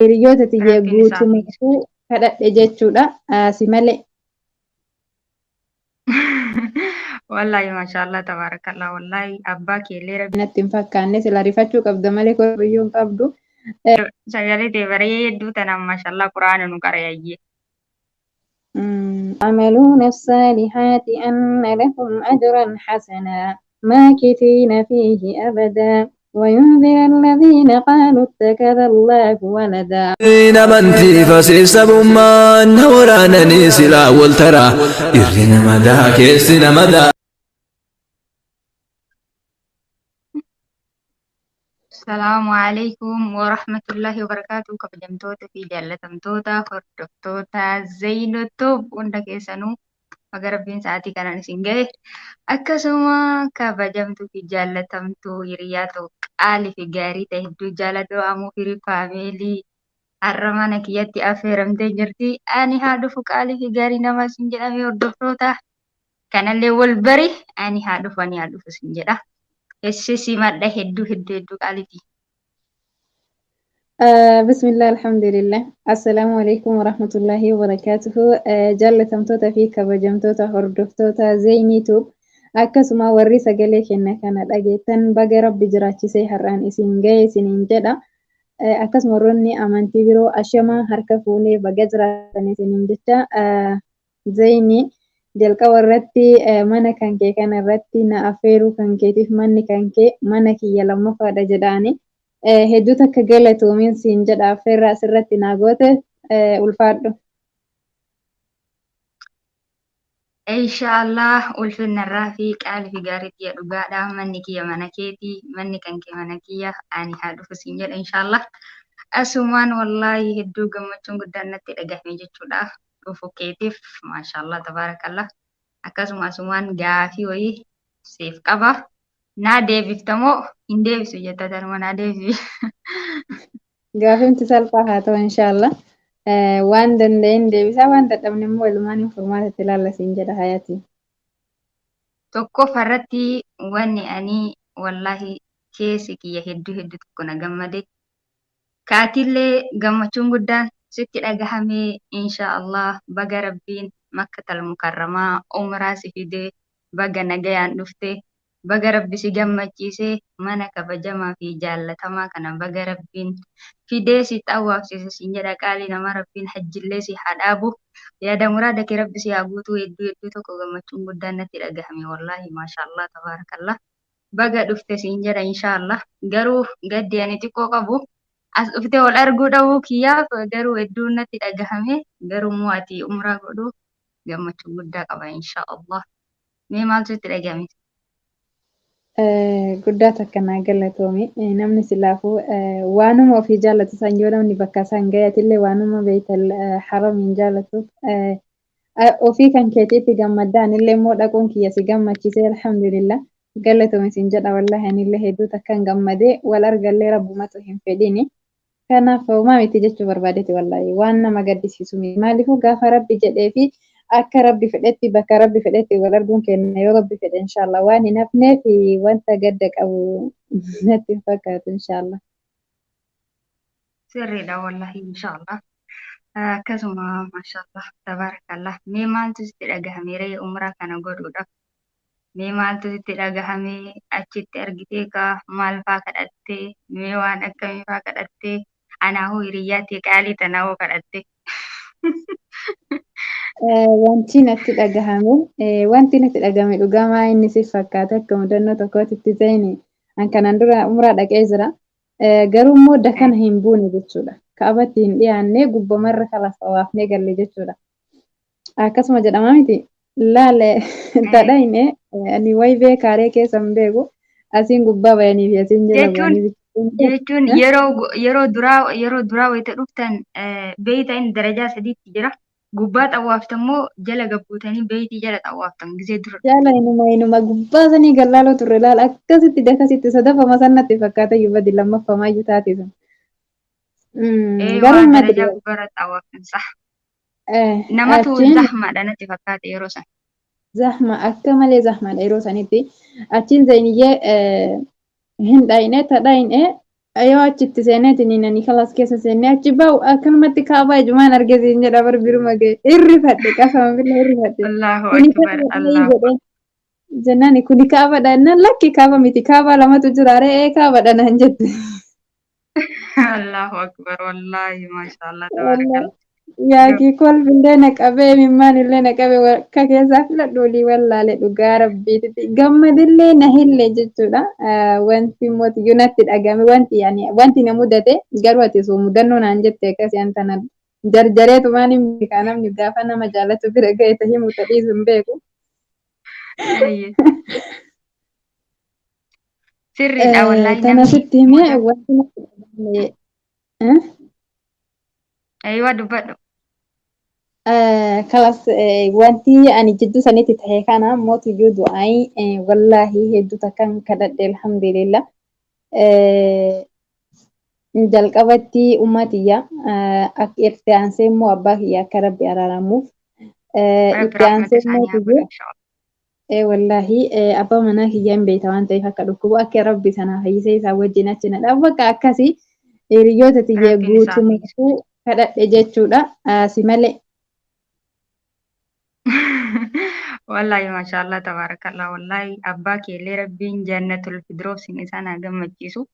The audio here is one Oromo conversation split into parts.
hiriyoota tiyya Rabbiin isaaf eegsisu. guutummaatu kadhadhe jechuudha. Si malee. Wallahi maashaallah tabarakallah wallahi abbaa keellee rabbi Natti hin fakkaanne sila rifachuu qabda malee koroyyuu hin qabdu. sagalee ta'e bareedduu tanaan maashaallah quraana nu qarayayyee. عملون الصالحات أن لهم أجرا حسنا ماكثين فيه أبدا وينذر الذين قالوا اتخذ الله ولدا namantii fasiisa bummaan waraananii silaa wal taraa irri namadaa keessi namadaa. Salaamu alaikum warahmatullahi wabarakatuh. Kabajamtoota fi jaallatamtoota hordoftoota Zeynootoof hunda keessanuu baga rabbiin sa'aatii kanaan isin gahe akkasuma kabajamtuu fi jaallatamtuu hiriyaa ta'u qaalii fi gaarii ta'e hedduu jaaladhu ammoo firii faameelii har'a mana kiyyatti affeeramtee jirti. Ani haa dhufu qaalii fi gaarii nama isin jedhame hordoftoota kanallee wal bari ani haa dhufu ani haa dhufu isin jedha. Eessisi madda hedduu qaaliiti. بسم الله الحمد لله السلام عليكم ورحمة الله وبركاته جالتمتوتا في كبجمتوتا هردفتوتا زيني توب akkasuma warri sagalee kenna kana dhageettan baga rabbi jiraachisee har'aan isin ga'e isiniin jedha akkasuma warroonni amantii biroo ashamaa harka fuunee baga jiraatan isiniin jecha zayni jalqaba irratti mana kan kee kana irratti na affeeruu kan keetiif manni kan kee mana kiyya lammaffaadha jedhaani hedduu takka galatoomiin siin jedha affeerraa asirratti naa goote ulfaadhu. Inshaallah ulfinnarraa fi qaalii fi gaariitti dhugaadha. Manni kiyya mana keeti, manni kan kee mana kiyya ani haa dhufu siin jedha inshaallah. Asumaan wallaahi hedduu gammachuun guddaan natti dhagahame jechuudha. Dhufu keetiif maashaallah tabaarakallah. Akkasuma asumaan gaafii wayii siif qaba. Naa deebiftamoo hin deebisu jetta tanuma naa deebisi. Gaafiinti salphaa haa ta'u inshaallah. Waan danda'een deebisaa waan dadhabne immoo walumaan informaatiitti ilaalla siin jedha hayaati. Tokkoffaa irratti wanni ani wallaahi keessi kiyya hedduu tokko na gammade. Kaatillee gammachuun guddaan sitti dhagahamee inshaallah baga rabbiin makkatal mukarramaa umraa si fidee baga nagayaan dhufte baga rabbi si gammachiisee mana kabajamaa fi jaallatamaa kana baga rabbiin fidee si xawwaafsise siin jedha qaalii nama rabbiin hajjillee si haa dhaabu yaada muraada kee rabbi si haa guutuu hedduu tokko gammachuun guddaan natti dhagahame wallaahi maashaallah tabaarakallah baga dhufte siin jedha inshaallah garuu gaddi ani xiqqoo qabu as dhuftee wal arguu dhabuu kiyyaaf garuu hedduu natti dhagahame garuu immoo ati umraa godhuu gammachuu guddaa qaba inshaallah mee maaltu itti dhagahame? Guddaa takka naa galatoomi namni silaafuu waanuma ofii jaallatu san yoo namni bakka isaan gayatillee waanuma beeytal haramiin jaallatuuf ofii kan keetiitti gammaddaan illee immoo dhaquun kiyya si gammachiisee alhamdulillah galatoomi siin jedha wallahi anillee hedduu takkan gammadee wal argallee rabbumatu hin fedhini kanaaf homaa miti jechuu barbaadeeti wallahi waan nama gaddisiisu maaliifuu gaafa rabbi jedhee fi akka rabbi fedhetti bakka rabbi fedhetti wal arguun kenna yoo rabbi fedhe inshaallah waan hin hafneef wanta gadda qabu natti hin fakkaatu inshaallah. Sirriidha wallahi inshaallah. Akkasuma maashaallah tabaarakallah mee maaltu sitti dhagahame ree umraa kana godhuudhaaf mee maaltu sitti dhagahame achitti argitee kaa maal faa kadhattee mee waan akkamii faa kadhattee anaahoo hiriyyaatti qaalii tanaahoo kadhattee. Wanti natti dhagahame dhugamaa inni si fakkaata akka mudannoo tokkootti ta'ini an kanaan dura umraa dhaqee jira garuu immoo dakana hin buune jechuudha kaabatti hin dhiyaanne gubbamarra kala sawaafnee galle jechuudha akkasuma jedhama miti laale tadhayne ani way beekaaree keessa hin beeku asiin gubbaa bayanii fi asiin jala bayanii jechuun yeroo duraa wayita dhuftan beeyta inni darajaa sadiitti jira. Gubbaa xawwaaftammoo jala gabbuutanii beeytii jala xawwaaftan gisee dura. Jala inuma gubbaa sanii gallaaloo turre laala akkasitti dakasitti sadaffama sanatti fakkaata yubbadi lammaffama iyyuu taate sun. Garuu darajaa gubbaarra xawwaaftan sax. Namatu zahmaadha natti fakkaate yeroo san. Zahma akka malee zahmaadha yeroo sanitti achiin zayniyyee hin dhayne tadhayne Yoo achitti seeneetiin inni kalas keessa seenee achi bahu akkanumatti kaabaa ijumaan argisiin jedha barbiruma ga'e irrifadhe qafama billa irrifadhe Allahu kuni akbar, kaabaa Allahu jedheen jennaan kuni kaabaadha innaan lakki kaaba miti kaabaa lamatu jira re'ee kaabaadha naan jette. Allahu akbar, wallahi mashallah Wallah tabarakallah. yaakii kolfillee na qabee mimmaan illee na qabee akka keessaa filadhu olii wallaale dhugaa rabbiititti gammadillee na hille jechuudha. Wanti immoo natti dhagame wanti na mudate garuu ati osoo mudannoo naan jette akkasii an tana jarjareetu maan hin beekaa namni gaafa nama jaallatu bira ga'e ta'ee himu ta'ii hin beeku. Ayye. Sirriidha wallahi Tana namni sitti himee muda. wanti natti dhagame. Aywa dubbadhu. Kalas wanti ani jidduu sanitti ta'e kana mootiyyuu du'aayi wallaahi hedduu takkan kadhadhe alhamdulillah. Jalqabatti ummatiyya akka itti aansee immoo abbaa kiyya akka rabbi araaramuuf Rabbi itti aansee rahmata isaanii haa godhu mootiyyuu inshallah. wallaahi abbaa manaa kiyya hin beekta waan ta'eef akka dhukkubu akka rabbi sana fayyisee isaa wajjin achi na dhaabba bakka akkasii hiriyoota tiyyee Rabbiin isaa fayyisu. guutummaatu kadhadhe jechuudha. Si malee. Wallahi mashallah tabarakallah wallahi abbaa keellee rabbiin jannatul firdawsi isaan haa gammachiisu.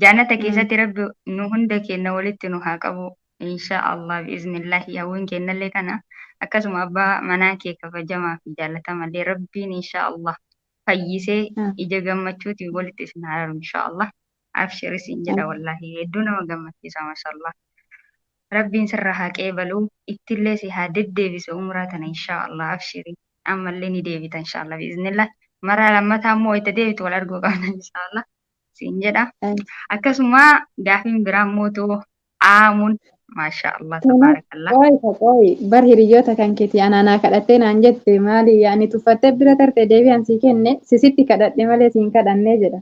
Jannata keessatti rabbi nu hunda keenya walitti nu haa qabu insha Allah biiznillahi hawwiin keenyallee kana akkasuma abbaa manaa kee kabajamaa fi jaallatamallee rabbiin insha Allah fayyisee ija gammachuutiin walitti isin haa dharu insha Allah. Abshiri siin jedha wallahi hedduu nama gammachiisa mashallah. Rabbiin sirra haa qeebalu ittillee si haa deddeebisu umraa tana insha Allah abshiri. Ammallee ni deebita insha Allah biiznillah. Mara lammataa immoo itti deebitu wal arguu qabna insha Allah. Siin jedha. Akkasuma gaafiin biraa immoo aamuun masha Allah tabarakallah. Qoy bar hiriyoota kan keeti anaanaa kadhattee naan jette maali yaani tuffattee bira tarte deebi'an sii kenne sisitti kadhadhe malee siin kadhannee jedha.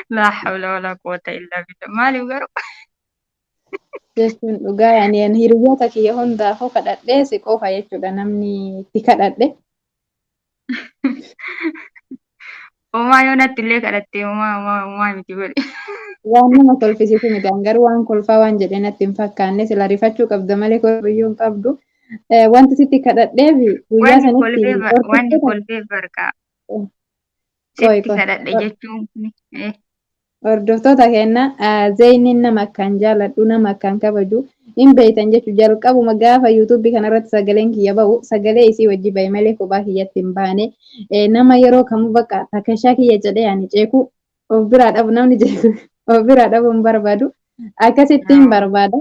La hawla wala quwwata illa billah. Maaliif garuu? Jechuun dhugaa yaani hiriyoota kiyya hundaafuu kadhadhee si qofa jechuudha namni itti kadhadhe. Homaa yoo natti illee kadhattee homaa miti godhi. Waan nama kolfisiisu midhaan garuu waan kolfaa waan jedhee natti hin fakkaanne sila rifachuu qabda malee kolfiyyuu hin qabdu. Wanti sitti kadhadhee fi guyyaa sanitti Wanni kolfee barqa. Sitti kadhadhe jechuun hordoftoota keenya zayiniin nama akkaan jaalladhu nama akkaan kabaju hin beektan jechuun jalqabuma gaafa yuutuubii kanarratti sagaleen kiyya bahu sagalee isii wajji bahe malee kophaa kiyyatti hin baane nama yeroo kamuu bakka takkashaa kiyya jedhee ani ceeku of biraa dhabu namni jeeku of biraa dhabu hin barbaadu akkasitti hin barbaada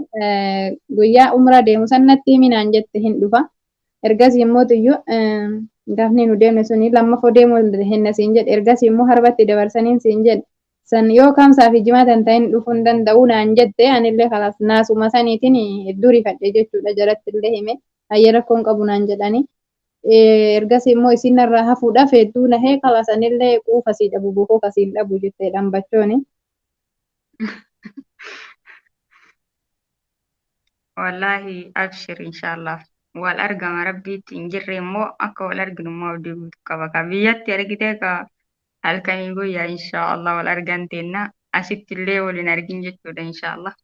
guyyaa umraa deemu sannatti minaan jette hin dhufa ergasii immoo iyyuu gaafni nu deemne suni lammaffoo deemuu hin siin jedhe ergasii immoo harbatti dabarsaniin siin jedhe san yoo kamsaa fi jimaatan ta'in dhufuu hin danda'u naan jette anillee kalas naasuma saniitiin hedduu rifadhe jechuudha jalatti illee hime hayya rakkoon qabu naan jedhani ergasii immoo isin irraa hafuudhaaf hedduu nahee kalas anillee quufa sii dhabu bukoo kasiin dhabu jettee dhambachooni. Wallahi abshir inshallah wal argama rabbiitti hin jirre immoo akka wal arginu immoo abdii guutuu qaba ka biyyatti argitee ka halkanii guyyaa inshallah wal arganteena asitti illee waliin argin jechuudha inshallah.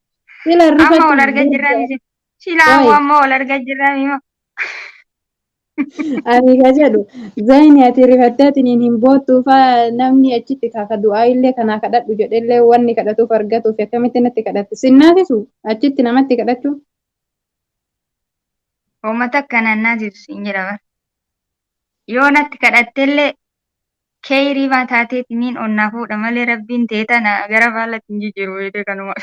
Amma wal argaa jirraa miti silaamu amma wal argaa jirraa mima. Ani ka jedhu zayini ati rifatteetiin hin boottuufa namni achitti kaaka du'aa illee kanaa kadhadhu jedhellee wanni kadhatuuf argatuuf akkamitti natti kadhatte sinnaafisu achitti namatti kadhachuu. Uummata akkanaan naasifsi hin jedhama. Yoo natti kadhattellee keerii taateetiniin onnaa fuudha malee rabbiin teetana gara baalaatti hin jijjiiru beekte kanuma.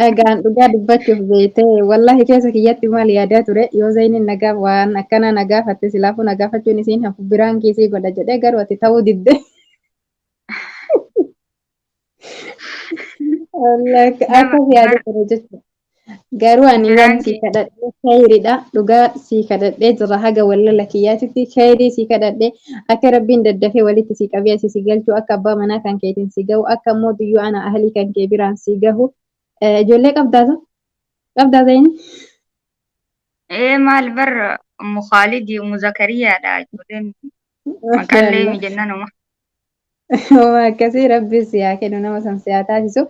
Egaan dhugaa dubbachuuf beekte wallahi keessa kiyyatti maal yaadaa ture yoo zayiniin nagaa waan akkana nagaa fatte silaafuu nagaa fachuun isiin hafu biraan kiisii godha jedhee garuu ati ta'uu didde. Akka yaada ture jechuudha. Garuu ani wanti kadhadhee khayriidha dhugaa sii kadhadhee jira haga wallala kiyyaatitti khayrii sii kadhadhee akka rabbiin daddafee walitti sii qabee asii sii galchuu akka abbaa manaa kan keetiin sii gahu akka immoo biyyoo ana ahlii kan kee biraan sii gahu ijoollee qabdaa zayini. Maal bar Umu Khaalid Umu Zakariyaadha ijoolleen maqaallee mijannanuma. Waa akkasii rabbi siyaa kennu nama san siyaa taasisu.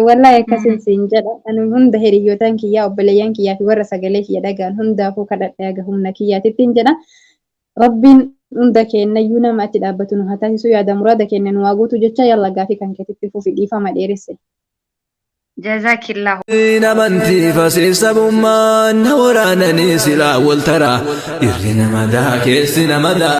Wallahi akkasin siin jedha. Ani hunda hiriyyootaan kiyyaa obboleeyyan kiyyaa fi warra sagalee kiyya dhagaan hundaafuu kadhadhaa aga humna kiyyaatittiin jedha. Rabbiin hunda kennayyuu nama achi dhaabbatu nu haa taasisu yaada muraada kennan waa guutu jecha yalla gaafii kan keetitti fufi dhiifama dheeresse. Jazaakillahu. Namantii fasiisabummaan waraananii silaa wal taraa irri namadaa keessi namadaa.